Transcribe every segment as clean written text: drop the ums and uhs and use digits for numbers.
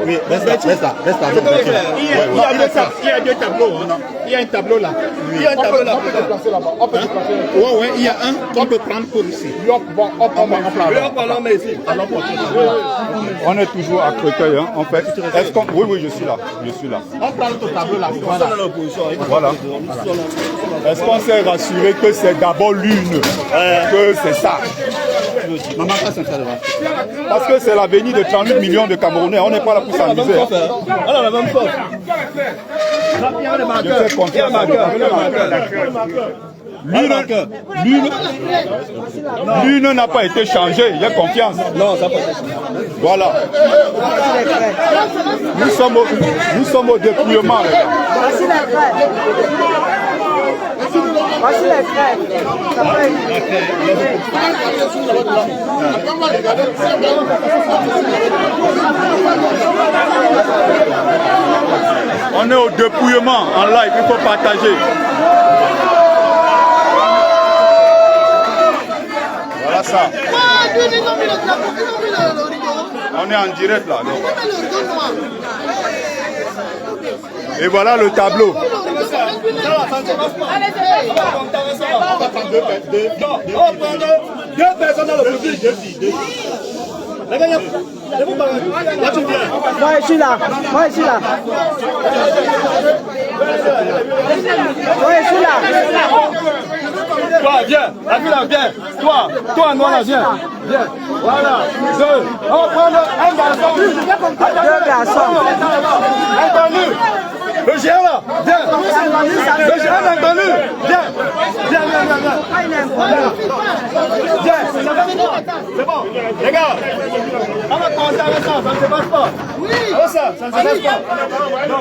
Oui, reste là. Il y a deux tableaux. Il y a un tableau là. Il y a un tableau là. On peut déplacer là-bas. Oui, il y a un qu'on peut prendre pour ici. On est toujours à Créteil, hein, en fait. Est-ce qu'on... Oui, je suis là. On prend le tableau là. Voilà. Est-ce qu'on s'est rassuré que c'est d'abord l'une, que c'est ça? Parce que c'est l'avenir de 38 millions de Camerounais. On n'est pas là pour s'amuser. On a la même chose. Je fais confiance à l'une n'a pas été changée, il y a confiance. Non, ça n'a pas été changé. Voilà. Nous sommes au dépouillement. Voici la crème. Voici la crème. On est au dépouillement en live, il faut partager. Voilà ça. On est en direct là. Non. Et voilà le tableau. Deux personnes dans le public. Moi je suis là. Toi, viens. Viens. Toi, non, viens. Voilà. Deux. On prend un garçon. Deux garçons. Inconnu. Le géant là. Viens. Le géant inconnu. Viens. C'est bon. Les gars, on va commencer avec ça. Ça ne se passe pas. Oui. Ça ne se passe pas. Non,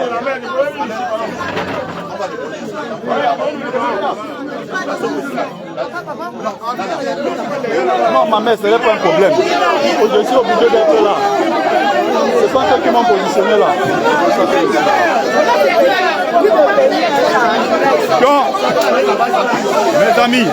Non, ma mère, ce n'est pas un problème. Je suis obligé d'être là. Ce sont ceux qui m'ont positionné là. Donc, mes amis,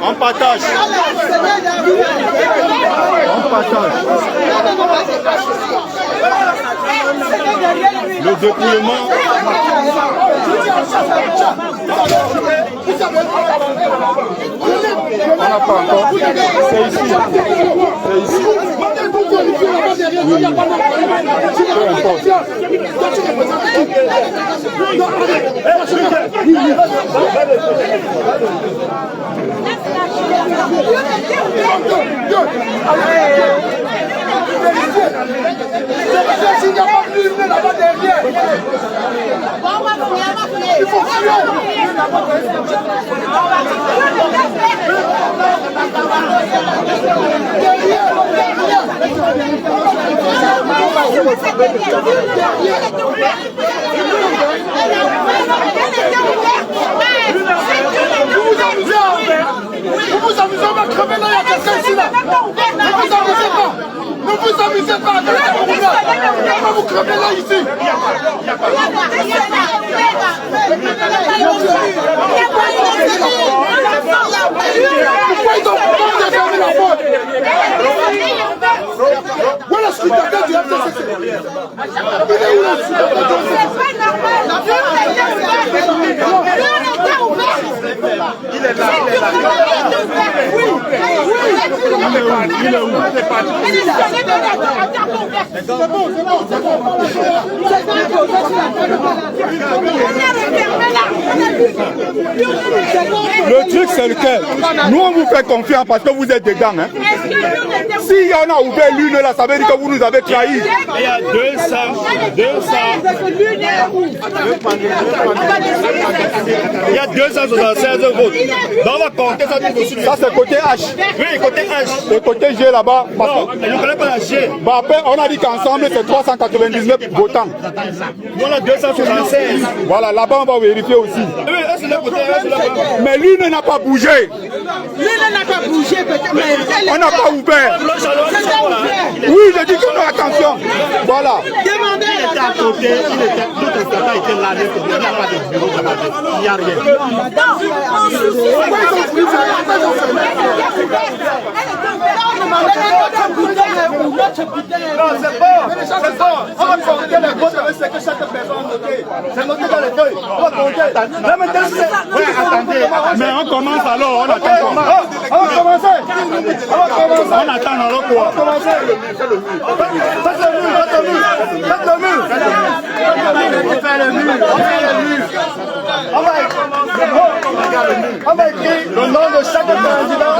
on partage. Le dépouillement. On n'a pas encore. C'est ici. S'il n'y a pas de lumière là-bas derrière, il faut fuir. Vous vous amusez, on va crever là, il y a quelqu'un ici là. Ne vous amusez pas. Ne vous amusez pas avec la Camerounais. On va vous crever là ici. Pourquoi ils ont fermé la porte? Voilà ce qu'il t'attend du FCC. Il est où là? Il est là. Oui. Il est où? C'est bon. Le truc c'est lequel? Nous on vous fait confiance parce que vous êtes dedans. Hein? Si on a ouvert l'une là, ça veut dire que vous nous avez trahi. Il y a 200. Il y a 276 votes. Donc on va compter ça tout de suite. Ça c'est côté H. Oui, côté H. Et côté G là-bas. Non, je ne connais pas la G. Bah après, on a dit qu'ensemble c'est 399 votants. Nous on a 276. Voilà, là-bas on va vérifier aussi. Oui, là c'est le côté H. Mais l'une n'a pas bougé. On n'a pas ouvert. Oui, je dis que non, attention. Voilà. Demandez à la côté, l'autre exploitant était là, il n'y a pas de bureau, il n'y a rien. Non, c'est bon. On va compter les votes avec ce que chaque personne a noté. C'est noté dans les feuilles. On va compter. Attendez, mais on commence alors, on attend comment? On va commencer. On attend alors quoi? Faites le mur. On va écrire le nom de chaque candidat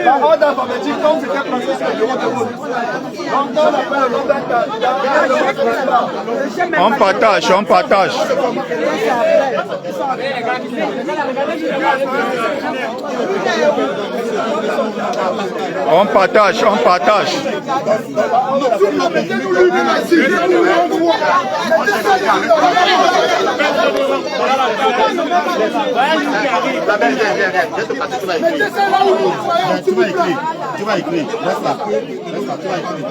par ordre alphabétique comme c'était placé sur le bureau de vote. Donc on appelle le nom d'un candidat. On partage, on partage. On partage, on partage. Tu vas écrire. Reste là, tu vas écrire.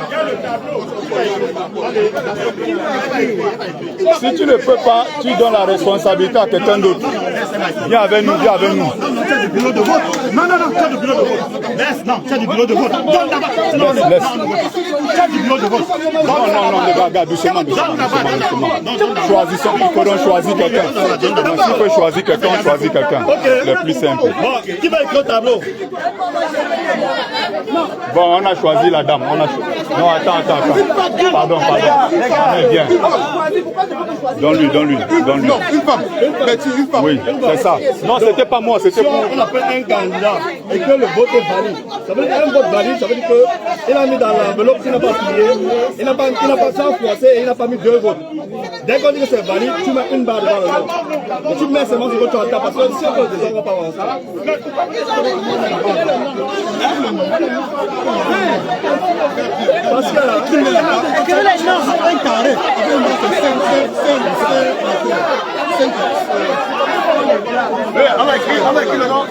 Si tu ne peux pas, tu donnes la responsabilité à quelqu'un d'autre. Viens avec nous, viens avec nous. Non, tu as du bureau de vote. Non, tu as du bureau de vote. Laisse, non, tu as du bureau de vote. Donne là-bas. Laisse. Tu as du bureau de vote. Non, regarde, doucement. Choisissons, il faudra choisir quelqu'un. S'il faut choisir quelqu'un, on choisit quelqu'un. Le plus simple. Bon, qui va écrire au tableau? Bon, on a choisi la dame. Non, attends. Pardon. Mais viens. Donne-lui. Non, une femme. Oui, c'est ça. Non, c'était pas moi, c'était pour... On appelle un candidat et que le vote est valide. Ça veut dire qu'un vote valide, ça veut dire qu'il a mis dans l'enveloppe, il n'a pas plié, il n'a pas froissé et il n'a pas mis 2 votes. Dès qu'on dit que c'est valide, tu mets une barre devant le vote. Et tu mets seulement ce que tu entends parce que si on peut des gens, on va pas avancer. Parce que un carré. On va écrire le nom.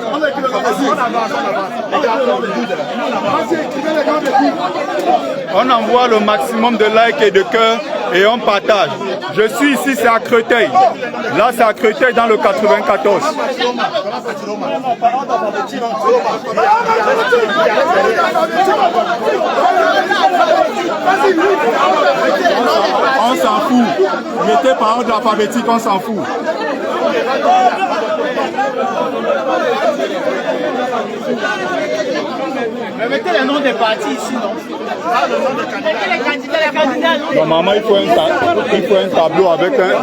On envoie le maximum de likes et de cœurs et on partage. Je suis ici, c'est à Créteil. Là, c'est à Créteil dans le 94. On s'en fout. Mettez par ordre alphabétique, on s'en fout. mais mettez les noms des partis ici, non? Mettez les candidats. Normalement, il faut un tableau avec un...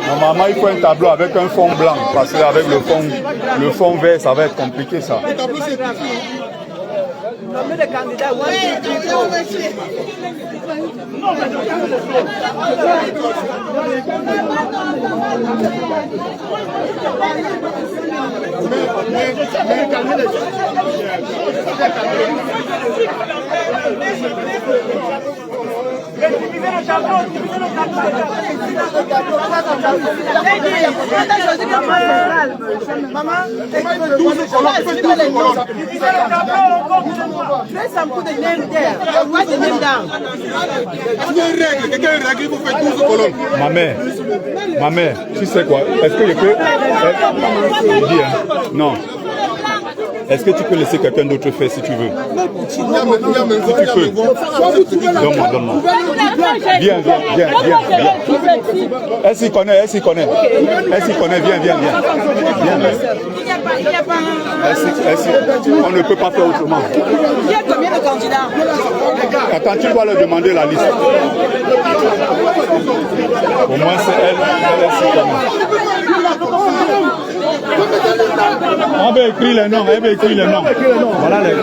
Normalement, il faut un tableau avec un fond blanc, parce qu'avec le fond vert, ça va être compliqué, ça. Nommer les candidats, Place un coup de name there. Write the name down. Quelqu'un règle, vous faites 12 colonnes. Ma mère, tu sais quoi? Est-ce que je peux... Dis, hein? Non. Est-ce que tu peux laisser quelqu'un d'autre faire si tu veux? Si tu peux. Donne-moi. Viens. Elle s'y connaît. Viens. On ne peut pas faire autrement. Il y a combien de candidats? Attends, tu dois leur demander la liste. Au moins, c'est elle s'y connaît. On va écrire les noms, Voilà les noms.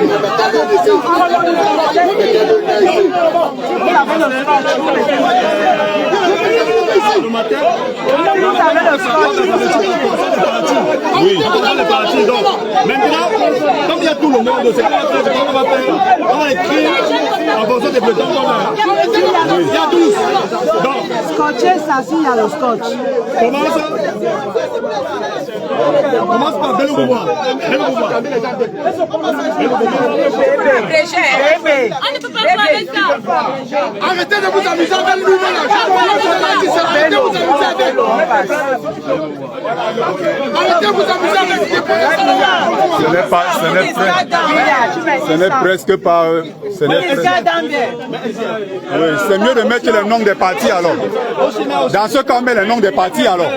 Oui. Donc, maintenant, comme il y a tout le monde, c'est pas on va faire. On va écrire en fonction des bulletins qu'on a. Il y a 12. Donc, Scotché, ça, il y a le scotch. comment ça? Commence par Bello Pouvoir. On ne peut pas parler ça. Arrêtez de vous amuser avec nous. Arrêtez de vous amuser avec nous. Arrêtez de vous amuser avec ce n'est presque pas... Oui, c'est mieux de mettre les noms des partis alors. Dans ce cas, on met les noms des partis alors.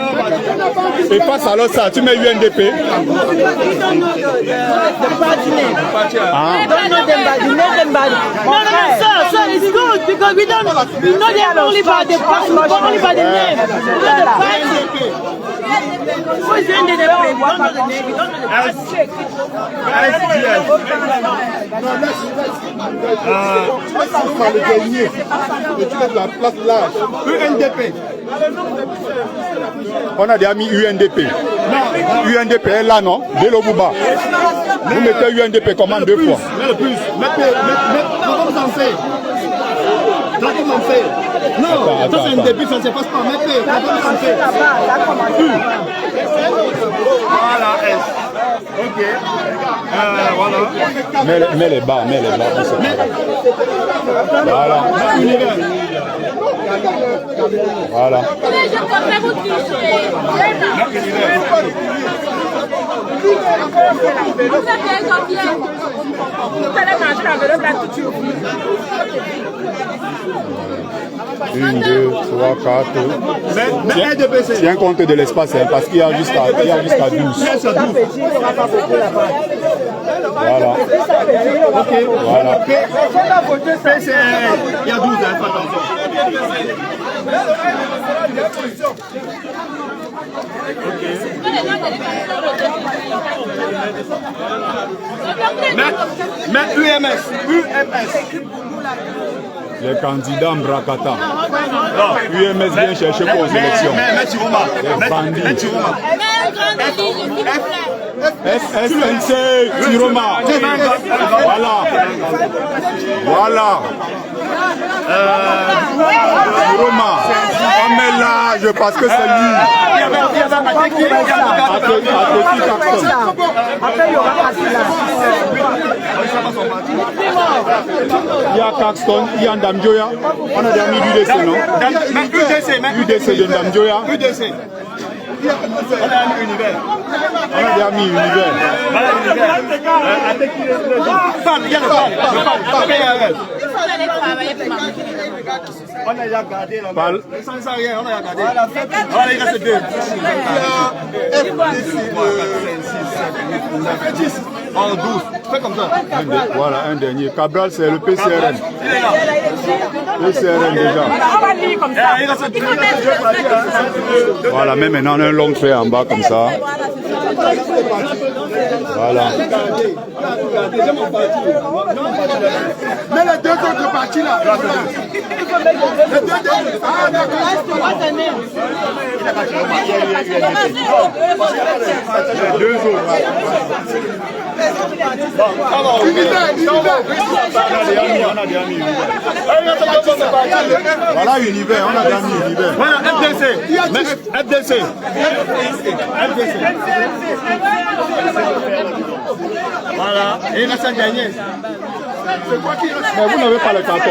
Et face alors ça, tu mets UNDP. So it's good because we know they only by the party, only by the name. Who is in the name? On a déjà mis UNDP. UNDP est là, non? Dès le Bouba. Vous mettez UNDP comment deux fois? Mais le plus. Non, ça c'est un début, ça ne se passe pas. Voilà, S. Ok. Voilà. Mets les bas. Voilà. Voilà. Je préfère vous tricher. Vous êtes bien combien? Vous allez manger la velours là tout de suite. 1, 2, 3, 4. Tiens compte de l'espace hein, parce qu'il y a jusqu'à 12. Voilà. Ok. Voilà. Il y a 12, hein, pas attention. Mais UMS. Les candidats en Brakata. UMS vient chercher pour les élections. Les bandits. SNC, Tiroma. Voilà. Tiroma. On met là, je pense que c'est lui. Il y a Caxton, il y a Ndamjoya. On a déjà mis l'UDC, non? UDC de Ndamjoya. On a déjà mis Univers. On a déjà gardé là. Sans rien, on a déjà gardé. Voilà, il reste 2. En 12. Fais comme ça. Voilà, un dernier. Cabral, c'est le PCRN. PCRN déjà. Voilà, mais maintenant on a un long trait en bas comme ça. Voilà. Mais les deux autres partis là. Les deux autres. On a déjà mis Voilà Univers, on a déjà mis Univers. Voilà, FDC. FDC. Voilà, et il reste un dernier. Mais vous n'avez pas le carton.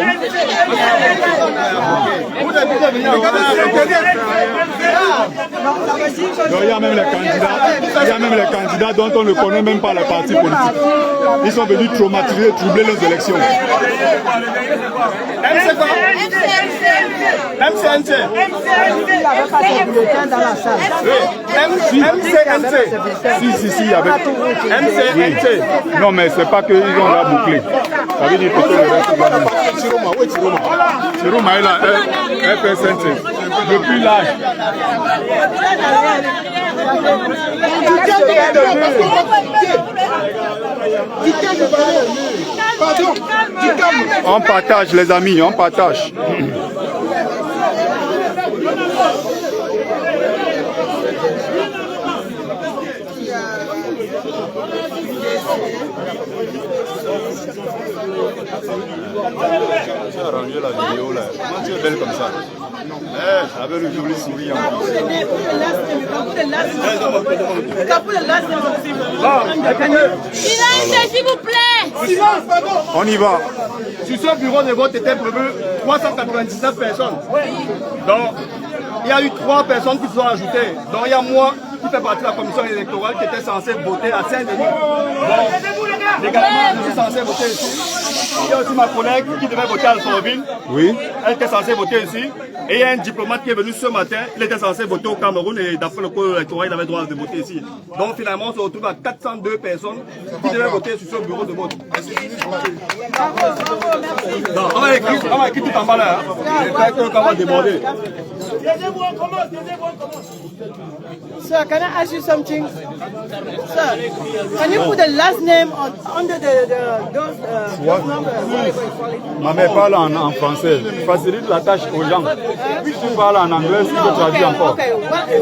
Donc, il y a même les candidats dont on ne connaît même pas les partis politiques. Ils sont venus traumatiser, troubler les élections. MCNC. Si, il y avait. MCNC. Non, mais c'est pas qu'ils ont la bouclé. Ça veut dire que c'est le reste. Chiroma est là, FSNC. Depuis l'âge. On partage les amis, on partage. J'ai arrangé la vidéo là. Tu es belle comme ça. Avec le joli sourire. S'il vous plaît. On y va. Sur ce bureau de vote était prévu 399 personnes. Donc, il y a eu 3 personnes qui se sont ajoutées. Donc, il y a moi qui fais partie de la commission électorale qui était censée voter à Saint-Denis. Donc, légalement, je suis censé voter ici. Il y a aussi ma collègue qui devait voter à Alfortville. Oui. Elle était censée voter ici. Et il y a un diplomate qui est venu ce matin. Il était censé voter au Cameroun et d'après le code électoral, il avait le droit de voter ici. Donc finalement, on se retrouve à 402 personnes qui devaient voter sur ce bureau de vote. Non, on va écrire tout en bas là. J'espère qu'on va déborder. Sir, can I ask you something? Sir, can you put the last name under those numbers? Ma mère parle en français. Facilite la tâche aux gens. Tu parles en anglais, tu peux traduire encore. Ok,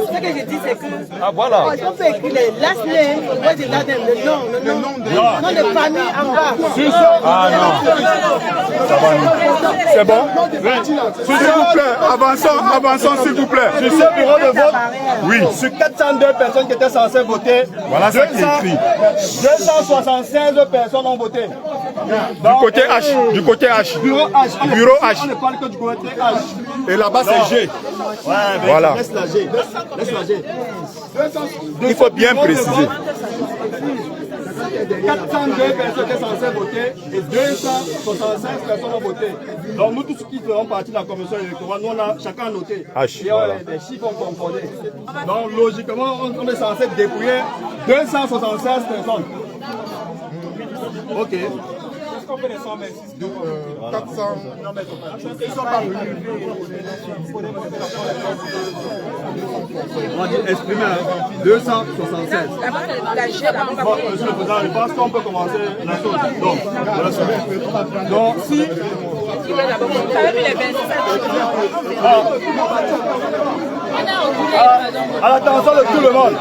ce que je dis c'est que... Ah voilà. On peut écrire le last name, what is that name? Le nom de famille en bas. Ah non. Ça va nous. C'est bon? S'il vous plaît, avançons s'il vous plaît. Sur ce bureau de vote, Oui. sur 402 personnes qui étaient censées voter, Voilà ça qui est écrit. 276 personnes ont voté. Du côté H. Du côté H. Bureau H. Bureau H. On ne parle que du côté H. Et là-bas c'est G. Ouais, mais Voilà. laisse la G. Laisse la G. Il faut bien préciser. 402 personnes étaient censées voter et 265 personnes ont voté. Donc nous tous qui ferons partie de la commission électorale, nous on a chacun noté. H, Et voilà. des chiffres ont concordé. Donc logiquement, on est censé dépouiller 276 personnes. Ok. 400. On va dire exprimer 276. Bon, monsieur le président, je pense qu'on peut commencer la chose. Donc si... À l'attention de tout le monde.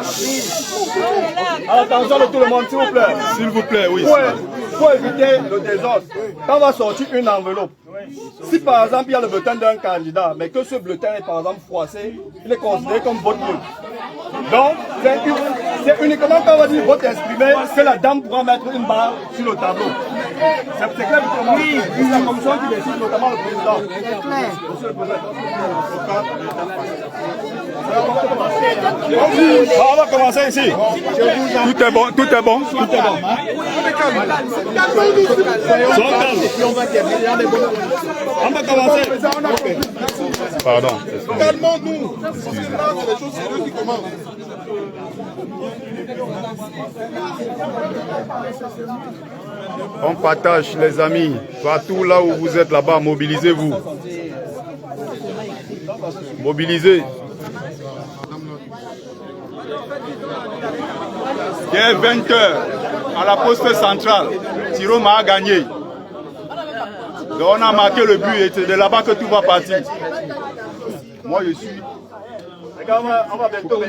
À l'attention de tout le monde, s'il vous plaît. S'il vous plaît, oui. Pour éviter le désordre, quand on va sortir une enveloppe, si par exemple il y a le bulletin d'un candidat, mais que ce bulletin est par exemple froissé, il est considéré comme vote nul. Donc, c'est uniquement quand on va dire vote exprimé que la dame pourra mettre une barre sur le tableau. C'est clair pour moi. Oui. C'est la commission qui décide, notamment le président. C'est clair. Monsieur le président. On va commencer ici. Tout est bon, tout est bon. Tout est bon. On va commencer. Pardon. Calmons-nous. C'est les choses sérieuses qui commencent. On partage les amis. Partout là où vous êtes là-bas, mobilisez-vous. Mobilisez. Il est 20h à la poste centrale. Tiroma a gagné. Donc on a marqué le but et c'est de là-bas que tout va partir. Moi je suis... On va bientôt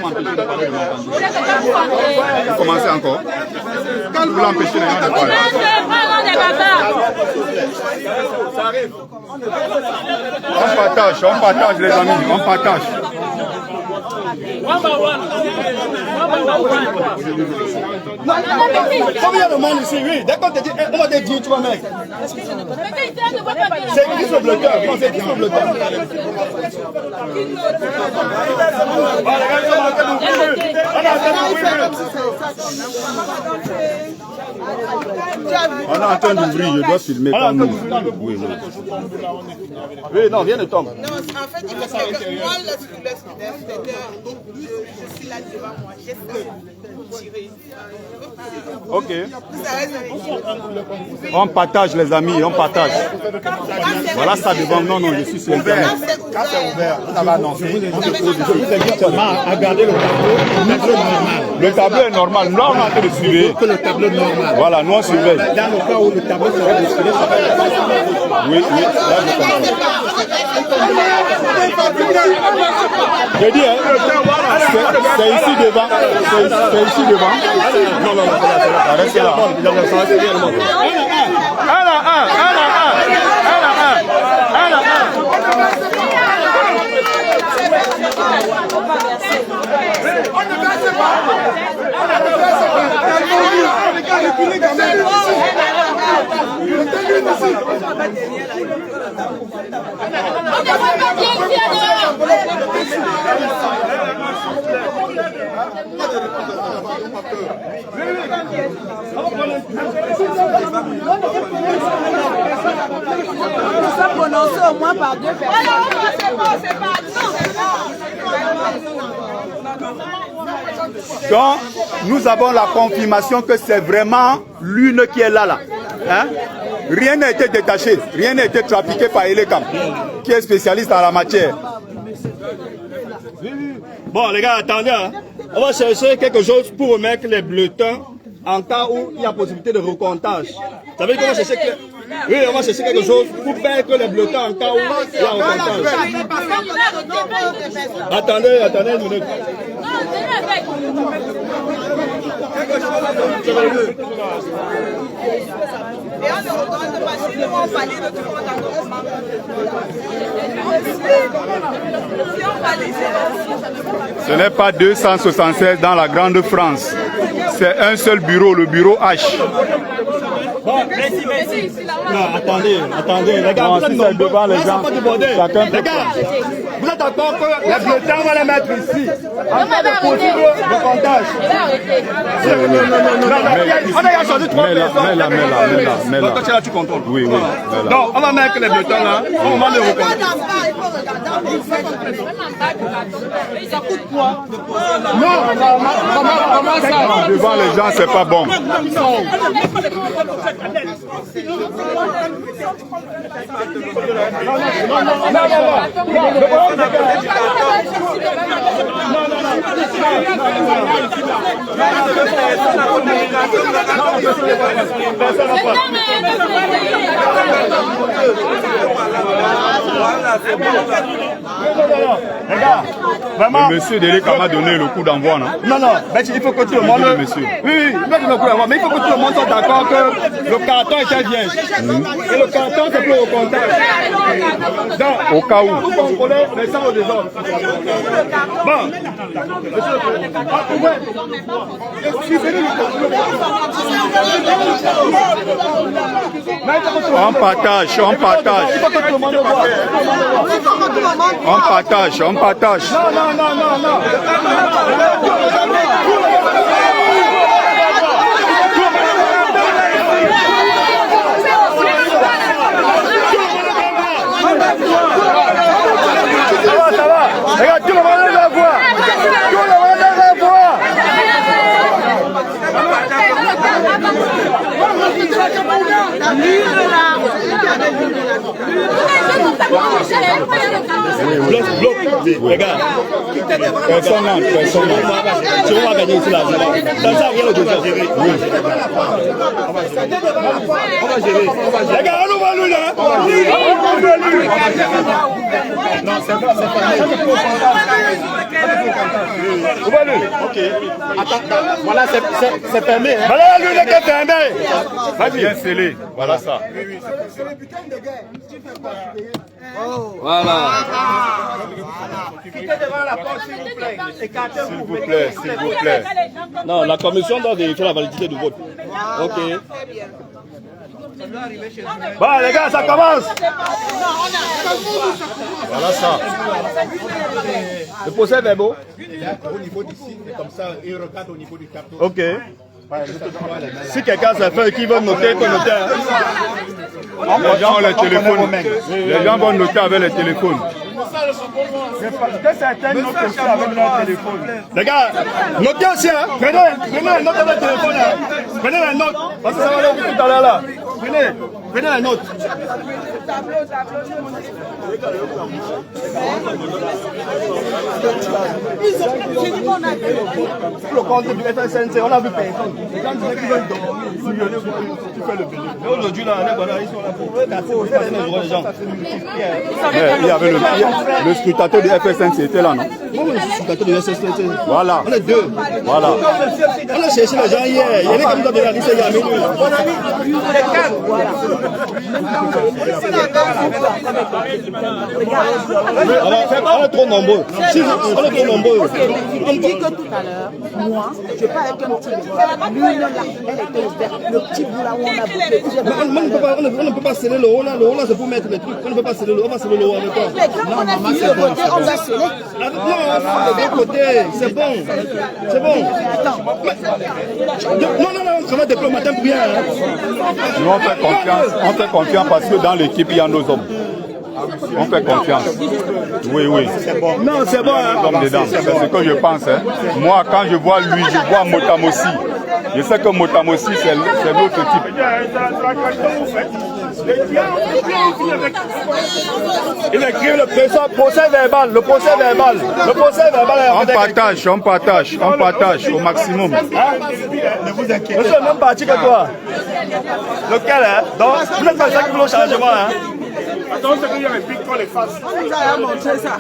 Commencez encore. Vous l'empêchez de parler. On partage les amis, on partage. Combien de monde ici? Oui, dès qu'on te dit, on va te dire, tu vas mettre. C'est qui ce bloqueur? Non, c'est qui ce bloqueur? On est en train d'ouvrir, je dois filmer par nous. Oui, oui. Oui, non, viens de tomber. Non, en fait, il faut que moi, donc je suis là devant moi. J'essaie de tirer. Ok. On partage les amis, on partage. Voilà ça devant. Non, non, je suis sur Internet. Quand c'est ouvert, vous avez annoncé. Je vous invite seulement à garder le tableau normal. Le tableau est normal. Là, on est en train de suivre. Que le tableau normal. Voilà, nous on surveille. Dans le cas où le tableau sera décidé, ça va être... Oui, oui, là je comprends. J'ai dit, hein, c'est ici devant. C'est ici devant. Non, non, non, restez là. Un à un. Nous sommes prononcés au moins par 2 personnes. Donc, nous avons la confirmation que c'est vraiment l'une qui est là. Hein? Rien n'a été détaché, rien n'a été trafiqué par Elekam, qui est spécialiste en la matière. Bon, les gars, attendez. Hein. On va chercher quelque chose pour remettre les bulletins en cas où il y a possibilité de recomptage. Ça veut dire qu'on va chercher oui, on va chercher quelque chose pour mettre les bulletins en cas où il y a recomptage. Attendez une minute. Ce n'est pas 276 dans la Grande France. C'est un seul bureau, le bureau H. Bon, merci. Non, attendez. Les gars, vous êtes nombreux. Devant les gens, chacun les gars, vous êtes d'accord que les bulletins, on va les mettre ici. En cas de possible recomptage. On a choisi 3 personnes. Mais là. Donc, là, tu contrôles. Oui. Donc, on va mettre les bulletins là. On va les recompter. Ça coûte quoi? Non, comment ça? Devant les gens, c'est pas bon. Les gars, vraiment. Le monsieur Deleka m'a donné le coup d'envoi, non? Non, mais il faut que tout le monde. Monsieur. Oui, il m'a donné le coup d'envoi, mais il faut que tout le monde soit d'accord que le carton était vierge. Et le carton, c'est plus au comptage. Donc, Au cas où. vous contrôlez les sangs au désordre. Bon. Monsieur le président. On partage. Il faut que tout le monde voit. On partage. Non. Ça va. Regarde, tout le monde la voit. Bloc, les gars. Personne n'entre. Si on va gagner ici là, ça ça rien le deuxième. On va gérer. Les gars, on va nous là. Non, c'est pas. On va nous. Ok. Attends, voilà, c'est fermé. Voilà, lui, il est fermé. Vas-y. Bien scellé. Voilà ça. Voilà. S'il vous plaît. Non, la commission doit vérifier la validité du vote. Ok. Bon, les gars, ça commence. Voilà ça. Le procès verbal. Au niveau d'ici, et comme ça, il regarde au niveau du carton. Ok. Si quelqu'un s'est fait qui veut noter, il peut noter. Les gens ont les téléphones. Les gens vont noter avec les téléphones. Que certains notent aussi avec leur téléphone. Les gars, notez aussi, hein. Prenez les notes avec le téléphone. Hein. Prenez les notes. Parce que ça va aller tout à l'heure là. Prenez les notes. Le compte du FSNC, on a vu personne. Les gens disaient qu'ils veulent dormir. Tu fais le béni. Mais aujourd'hui, là, ils sont là pour passer les gens. Il y avait le scrutateur du FSNC était là, non? Moi, je suis scrutateur du FSNC. Voilà. On est deux. Voilà. On a cherché les gens hier. Il y avait comme ça de la liste, il y a minuit. Alors, on est trop nombreux. Si, on est trop nombreux. Il dit que tout à l'heure, moi, je parle avec un petit. L'une là, elle était ouverte. le petit bout là où on a bouclé. On ne peut pas sceller le haut là c'est pour mettre les trucs. On ne peut pas sceller le haut, on va sceller le haut avec toi. Mais quand on a fini le côté, on va sceller. Non, de l'autre côté, c'est bon. C'est bon. Attends. Non, on travaille diplomatique pour rien. Nous on fait confiance parce que dans l'équipe il y a nos hommes. On fait confiance. Oui. Non, c'est bon. Hommes dedans. C'est ce que je pense. Hein. Moi, quand je vois lui, je vois Motamossi. Je sais que Motamossi, c'est l'autre type. Il écrit le procès verbal. Le procès verbal. On partage au maximum. Ne vous inquiétez pas. Je suis le même parti que toi. Lequel, hein? Donc, vous n'êtes pas ça qui veut le changement, hein? Attends, c'est qu'il y a un pic qu'on les fasse. On nous a montré ça.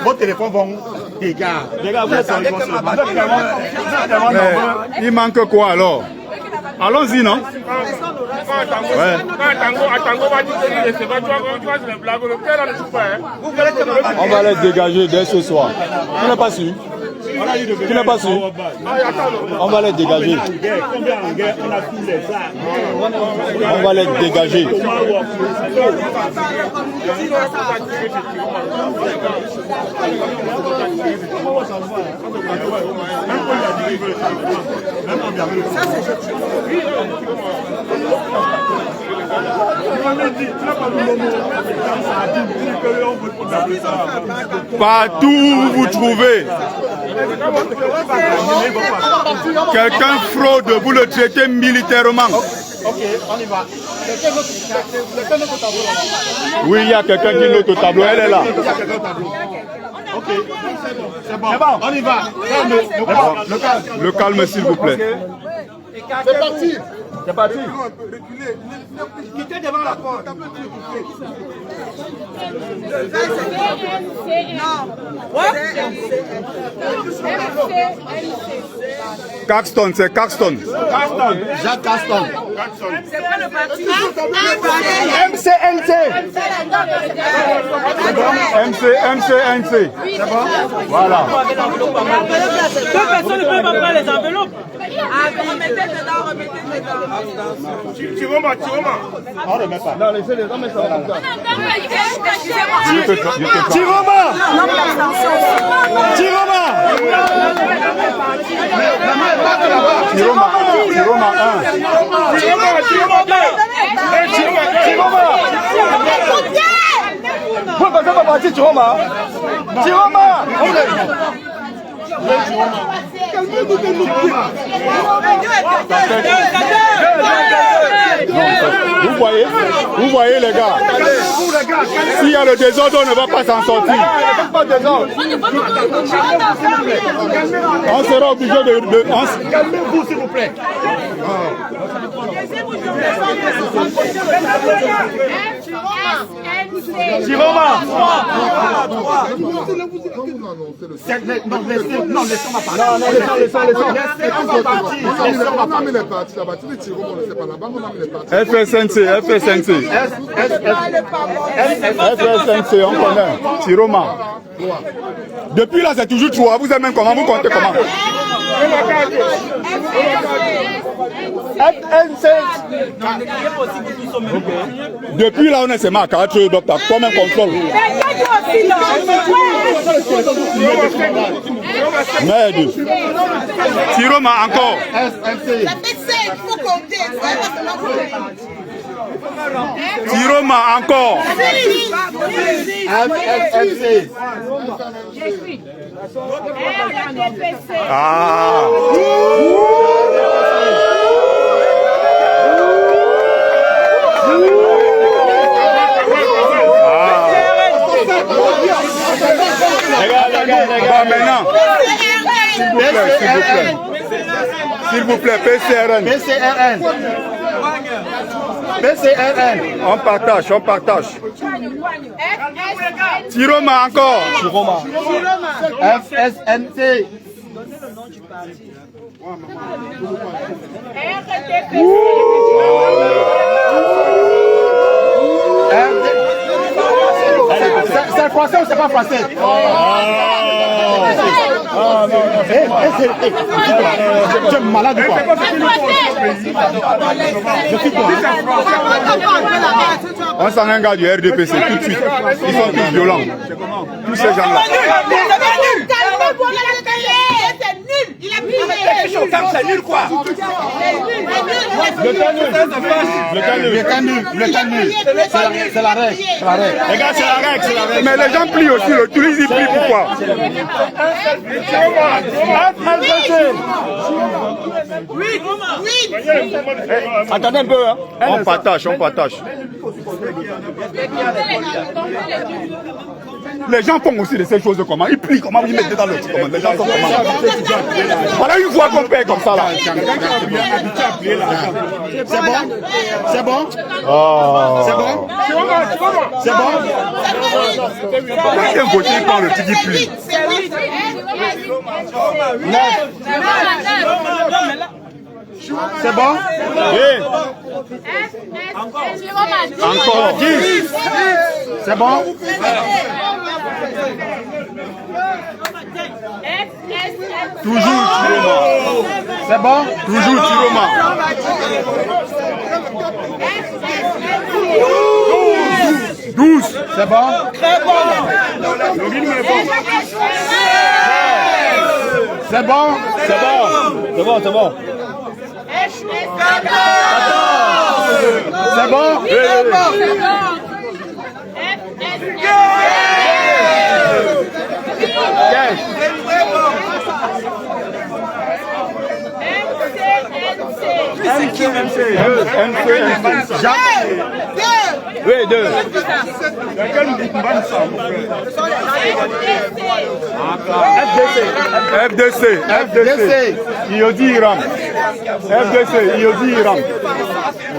Vos téléphones vont dégâts. Vous êtes Il manque quoi alors? Allons-y, non? On va les dégager dès ce soir. Tu n'as pas su? Tu n'as pas su? On va les dégager. On va les dégager. Partout où vous trouvez quelqu'un fraude, vous le traitez militairement. Ok, on y va. Oui, il y a quelqu'un qui note au tableau, elle est là. Ok, c'est bon, on y va. Le calme, s'il vous plaît. C'est parti. C'est parti. Quittez devant la porte. Caxton, c'est Caxton. Jacques Caston. C'est pas le parti. MCNC. MC. Voilà. Deux personnes ne peuvent pas prendre les enveloppes. Remettez dedans. Tiroma. On ne remet pas. Non, laissez-les, on met ça comme ça. Tiroma. Tiroma 1. Vous passez pas partir, Tiroma. Vous voyez les gars, s'il y a le désordre, on ne va pas s'en sortir. On sera obligé de... Calmez-vous, s'il vous plaît. Tiroma. Non, laissons-moi parler. FSNC, on connaît. Tiroma. Depuis là, c'est toujours 3. Vous aimez comment? Vous comptez comment? Depuis là, on est seulement à 4 docteurs. Comme un contrôle. Merde. Tiroma encore. Tiroma encore. Ah. Regarde, maintenant. S'il vous plaît, PCRN. On partage. Tiroma encore. FSNC. C'est français ou c'est pas français? Tu es malade ou quoi? On sent un gars du RDPC tout de suite. Ils sont tous violents. Tous ces gens-là. C'est nul quoi. Le cas nul. C'est la règle. Les gars, c'est la règle. Mais les gens plient aussi. Le touriste, ils plient pourquoi? Attendez un peu. Hein. On partage. Les gens font aussi de ces choses comment? Ils plient comment? Ils mettent dans le comment? Les gens font comment? Voilà une fois qu'on paye comme ça là. C'est bon? Oh. C'est bon? Quelqu'un voté par le petit pli. C'est bon? Oui. Encore 10. C'est bon? Toujours Tiroma. C'est bon? Toujours Tiroma. 12. C'est bon? Très bon. Le rythme est bon. C'est bon? C'est bon. C'est bon. C'est bon? Oui, 2. FDC. Iodi Iram. FDC, Iodi Iram.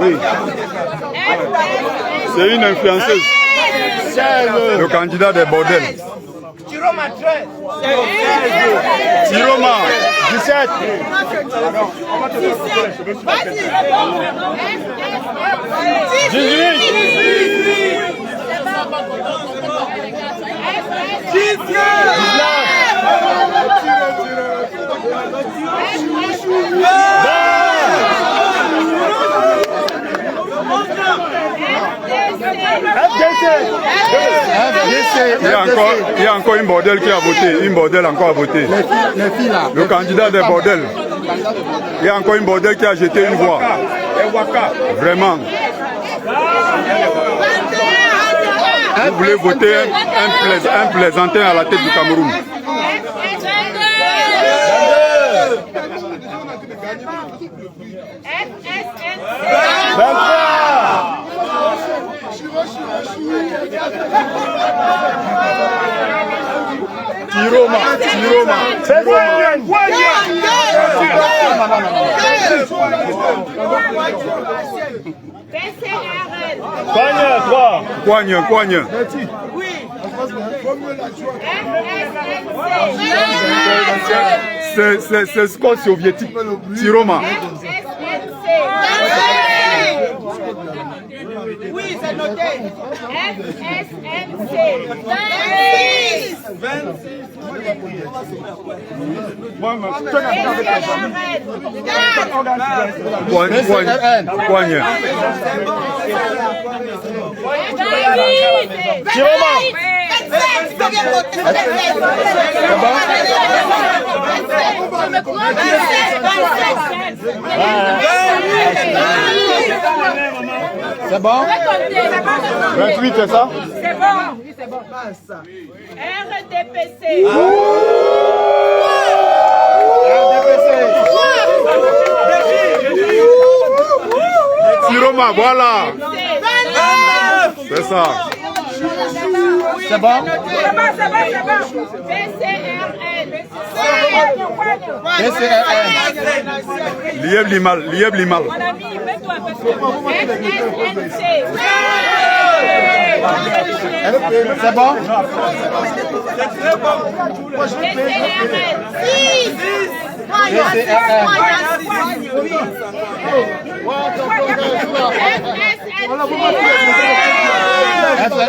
Oui. C'est une influenceuse. Le candidat des bordels. Tiroma 13. Tiroma 17. Il y a encore une bordel qui a voté. Une bordel encore a voté. Les filles là. Le candidat des bordels. Il y a encore une bordel qui a jeté une voix. Vraiment. Vous voulez voter un plaisantin à la tête du Cameroun. Tiroma. Coigne. C'est ce qu'on soviétique. Tiroma. Oui, c'est noté. FSNC. 26. Coigne. C'est bon? 28, c'est ça? C'est bon. RDPC. Tiroma, voilà. C'est ça. C'est bon? PCRN. Lieb Limal. Mon ami, mets-toi un peu sur FSNC. C'est bon?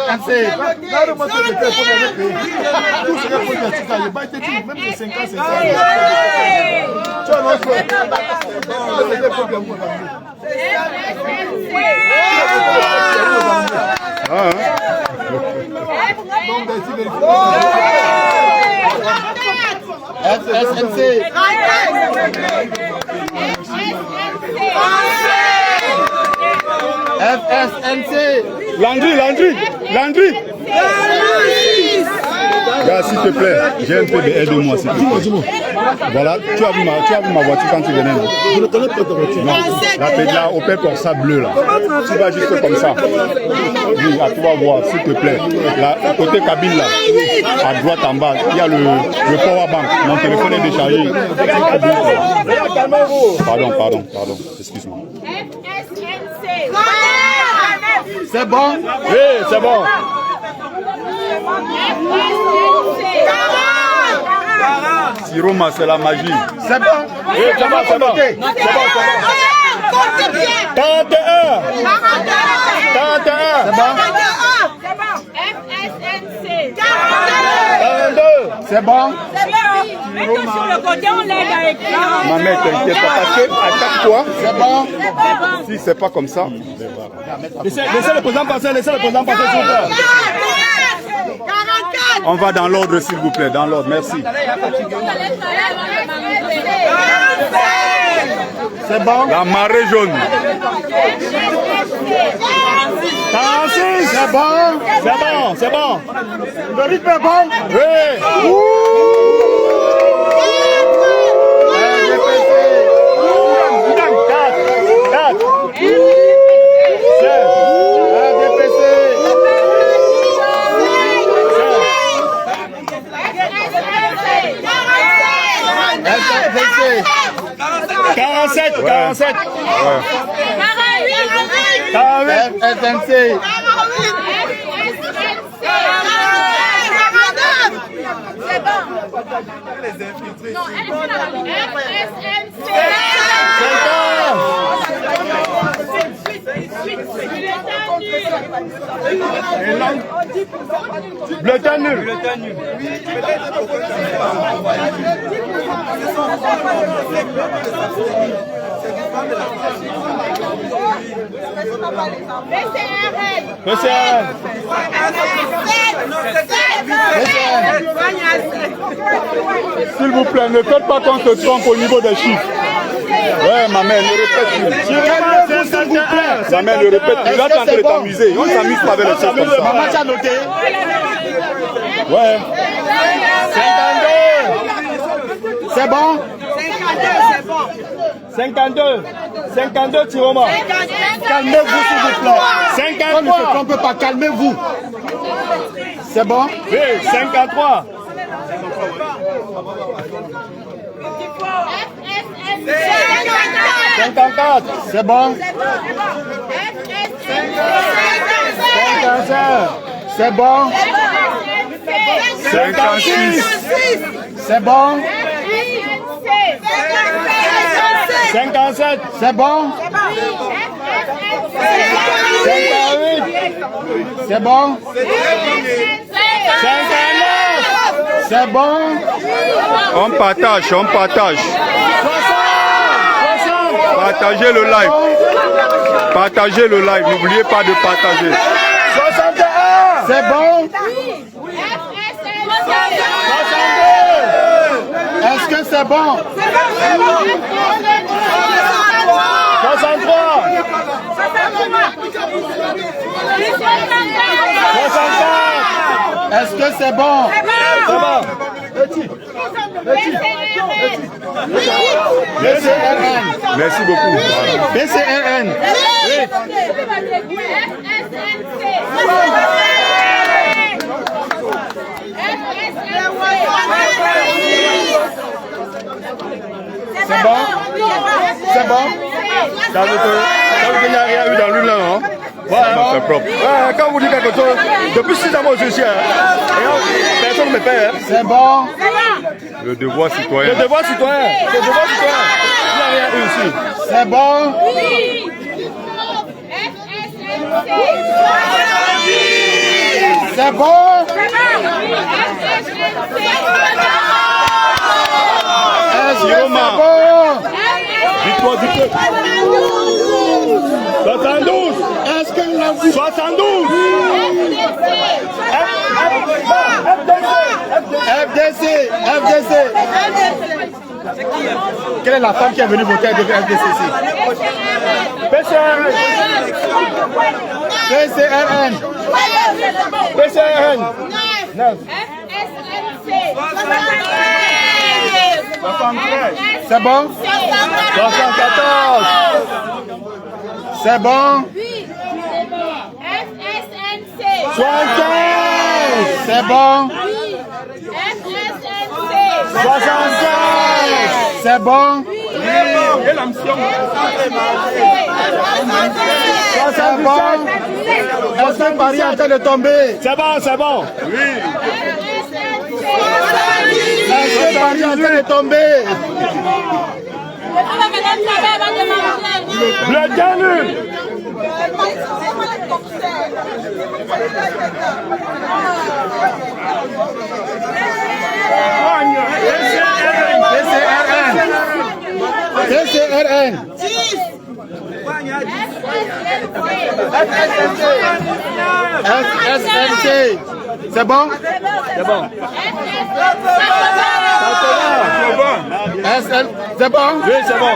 Regarde-moi ce que tu as fait. Tout ce que tu as fait, il va être dit, même les 5 ans, c'est ça. Tu as notre frère. FSNC. FSNC. Landry. Gars, s'il te plaît, j'ai un peu d'aide-moi, s'il te plaît. Voilà, tu as vu ma voiture quand tu venais. Je ne connais pas ta voiture. Non, la pédale Opel Corsa bleue là. Tu vas juste comme ça. Oui, tu vas voir, s'il te plaît. Là, côté cabine là, à droite en bas, il y a le power bank. Mon téléphone est déchargé. Pardon, excuse-moi. FSNC. C'est bon? Oui, c'est bon. Siroma, c'est la magie. C'est bon? Oui, c'est bon. 41. C'est bon? FSNC. 42. C'est bon? Mets-toi sur le côté, on l'aide avec Ma mère, t'inquiète pas, parce que à chaque fois, C'est bon? si c'est pas comme ça, Laissez le président passer, s'il vous plaît. on va dans l'ordre, s'il vous plaît, dans l'ordre, merci. C'est bon? La marée jaune. 46. C'est bon? C'est bon. Le rythme est bon? Oui. FSNC. 47. Ouais. 48. FSNC. C'est bon. Non, FSNC. Bulletin nul. S'il vous plaît, ne faites pas qu'on se trompe au niveau des chiffres. Ouais, ma mère, ne répète plus. Ma mère, ne répète plus. Là, tu es en train de t'amuser. On ne s'amuse pas avec les choses comme ça. Maman, tu as noté? Ouais. 52. C'est bon? 52, Tiroma. Calmez-vous, s'il vous plaît. 53. On ne se trompe pas, calmez-vous. C'est bon? Oui, 53. 54. C'est bon? 55. C'est bon? 56. C'est bon? 57. C'est bon? 58. C'est bon? 59. C'est bon? On partage. 60. Partagez le live. Partagez le live. N'oubliez pas de partager. 61. C'est bon? 62. Est-ce que c'est bon? 63. 64. Est-ce que c'est bon? Ça va. BCRN. Merci beaucoup. BCRN. C'est bon? C'est bon? Ça veut dire qu'il n'y a rien eu dans l'une là, hein? Ouais, c'est propre. Ouais, quand vous dites quelque chose, depuis 6 ans, moi je suis, personne ne me paie. Hein. C'est bon? Le devoir citoyen. Le devoir citoyen. Le devoir citoyen. Il n'y a rien eu ici. C'est bon? Oui. C'est bon. Est-ce que c'est bon? Victoire du peuple. 72. Est-ce que la vie... 72. FDC. Quelle est la femme qui est venue voter avec FDC ici? PCRN. 9. C'est bon? 74. C'est bon? 75. C'est bon? 65. C'est bon? C'est bon? Est-ce que Paris est en train de tomber? C'est bon. Oui. Est-ce que Paris est en train de tomber? Le Danube. TCRN. SNC. C'est bon? C'est bon. C'est bon? Oui, c'est bon.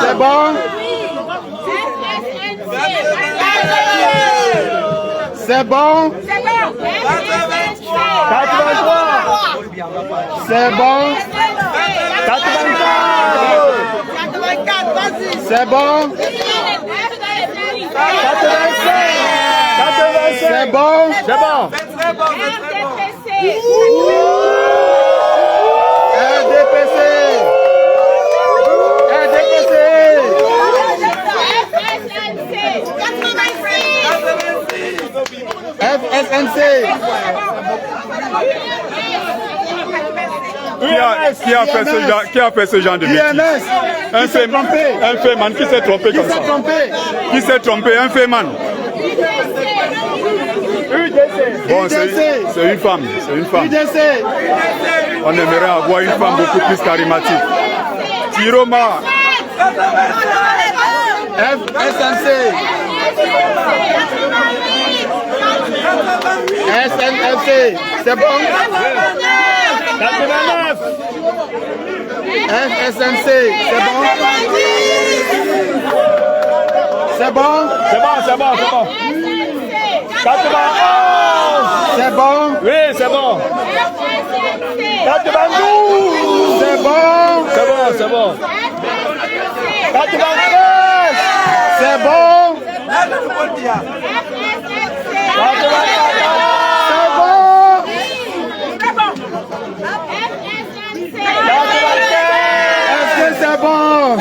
C'est bon? C'est bon? 83. C'est bon? 84. C'est bon? 85. C'est bon? C'est bon. RDPC. FSNC. Qui a fait ce genre de bêtises? Un féman qui s'est trompé comme ça. Qui s'est trompé? Un féman. Bon, c'est une femme. On aimerait avoir une femme beaucoup plus charismatique. Tiroma. FSNC. SNFC. C'est bon? 89. FSNC. C'est bon? C'est bon? C'est bon. 91. C'est bon? Oui, c'est bon. 92. C'est bon? C'est bon. 93. C'est bon? Est-ce que c'est bon?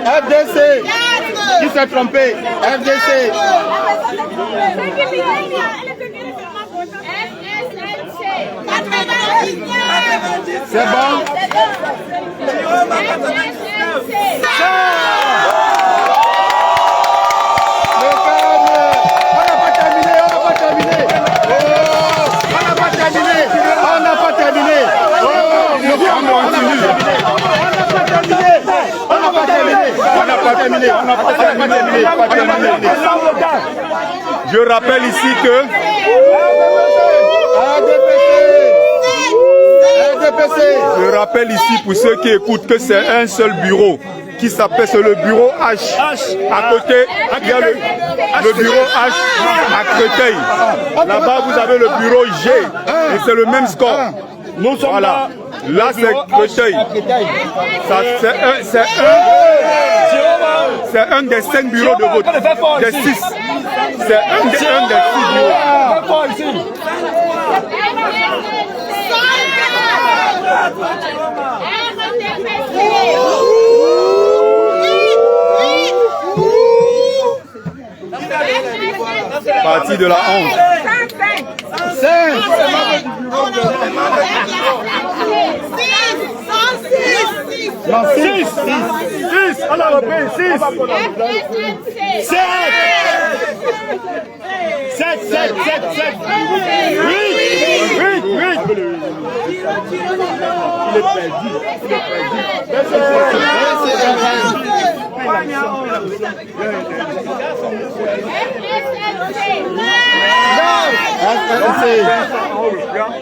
FDC. Qui s'est trompé? FDC. C'est bon? On n'a pas terminé. Je rappelle ici que je rappelle ici pour ceux qui écoutent que c'est un seul bureau qui s'appelle, c'est le bureau H. À côté, il y a le bureau H à Créteil. Là-bas, vous avez le bureau G et c'est le même score. Nous sommes voilà. Là, c'est Créteil. C'est un des 5 bureaux de vote. Des 6. C'est un des 6 bureaux. Parti de la honte. 5. Non, 6. 6. On a repris. 6. 7. 7. 7. 7. 8. 8. 8. Il est perdu.